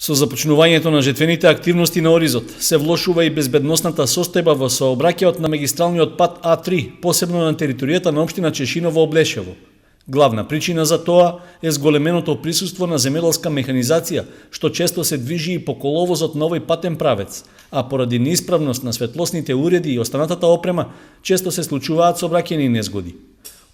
Со започнувањето на жетвените активности на Оризот се влошува и безбедносната состојба во сообраќајот на магистралниот пат А3, посебно на територијата на општина Чешиново-Облешево. Главна причина за тоа е зголеменото присуство на земјоделска механизација, што често се движи и по коловозот на овој патен правец, а поради неисправност на светлосните уреди и останатата опрема, често се случуваат сообраќајни незгоди.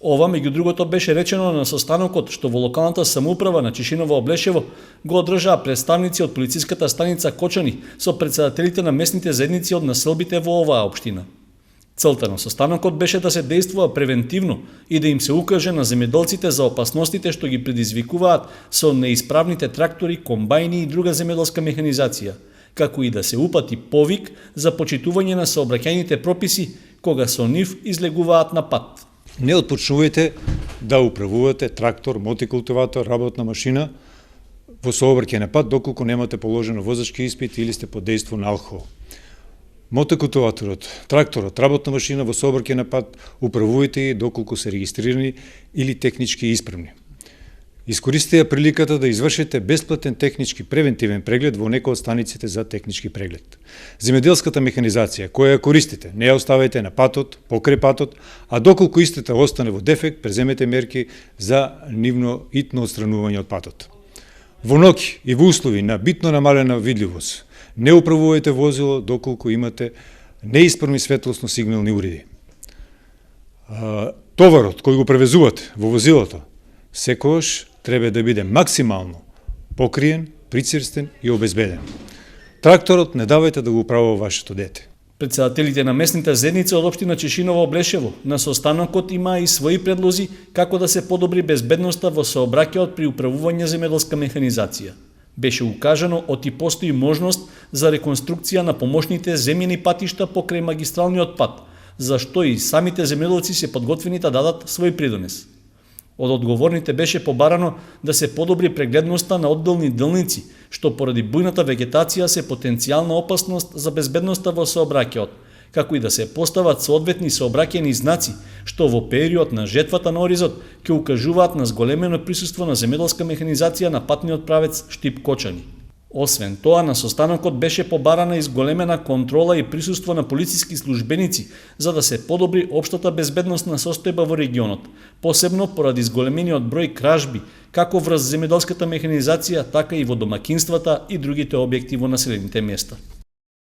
Ова, меѓу другото, беше речено на состанокот што во локалната самоуправа на Чешиново-Облешево го одржаа представници од полициската станица Кочани со претседателите на местните заедници од населбите во оваа општина. Целта на состанокот беше да се действува превентивно и да им се укаже на земјоделците за опасностите што ги предизвикуваат со неисправните трактори, комбајни и друга земјоделска механизација, како и да се упати повик за почитување на сообраќајните прописи кога со нив излегуваат на пат. Не отпочнувајте да управувате трактор, мотикултиватор, работна машина во сообраќајен пат доколку немате положено возачки испит или сте под дејство на алкохол. Мотикултиваторот, тракторот, работна машина во сообраќајен пат управувајте ги доколку се регистрирани или технички исправни. Искористете ја приликата да извршите бесплатен технички превентивен преглед во некој од станиците за технички преглед. Земјоделската механизација која ја користите, не ја оставајте на патот, покрај патот, а доколку истата остане во дефект, преземете мерки за нивно итно отстранување од патот. Во ноќ и во услови на битно намалена видливост, не управувајте возило доколку имате неисправни светлосно сигнални уреди. Товарот кој го превезувате во возилото секогаш треба да биде максимално покриен, прицрстен и обезбеден. Тракторот не давајте да го управува вашето дете. Претседателите на местните заедници од општина Чешиново-Облешево на состанокот имаа и своји предлози како да се подобри безбедноста во сообраќајот при управување земјоделска механизација. Беше укажано оти постои можност за реконструкција на помошните земјени патишта покрај магистралниот пат, за што и самите земјоделци се подготвени да дадат свој придонес. Од одговорните беше побарано да се подобри прегледноста на одделни делници, што поради бујната вегетација се потенцијална опасност за безбедноста во сообраќајот, како и да се постават соодветни сообраќајни знаци, што во период на жетвата на Оризот ќе укажуваат на зголемено присуство на земјоделска механизација на патниот правец Штип-Кочани. Освен тоа, на состанокот беше побарана изголемена контрола и присуство на полициски службеници за да се подобри општата безбедносна состојба во регионот, посебно поради зголемениот број кражби, како врз земјоделската механизација, така и во домакинствата и другите објекти во населените места.